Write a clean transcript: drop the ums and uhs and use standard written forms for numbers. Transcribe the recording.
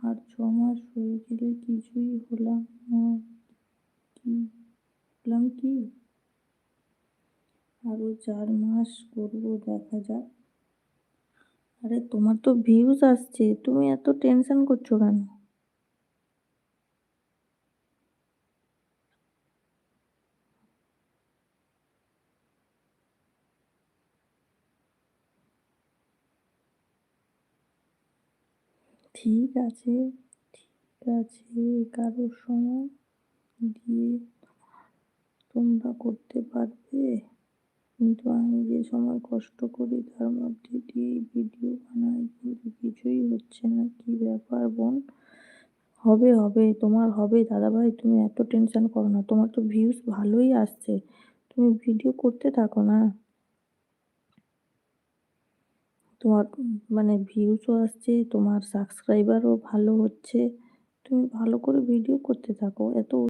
আর 6 মাস হয়ে গেলে কিছুই হলাম না। কি আরো 4 মাস করবো, দেখা যাক। আরে তোমার তো ভিউজ আসছে, তুমি এত টেনশন করছো কেন? ঠিক আছে, ঠিক আছে, কারোর সময় দিয়ে তোমরা করতে পারবে, কিন্তু আমি যে সময় কষ্ট করি তার মধ্যে দিয়ে ভিডিও বানাই, কিন্তু কিছুই হচ্ছে না। কি ব্যাপার বোন? হবে হবে, তোমার হবে দাদাভাই, তুমি এত টেনশন করো না। তোমার তো ভিউজ ভালোই আসছে, তুমি ভিডিও করতে থাকো না। তোমার মানে ভিউজও আসছে, তোমার সাবস্ক্রাইবারও ভালো হচ্ছে, তুমি ভালো করে ভিডিও করতে থাকো। এত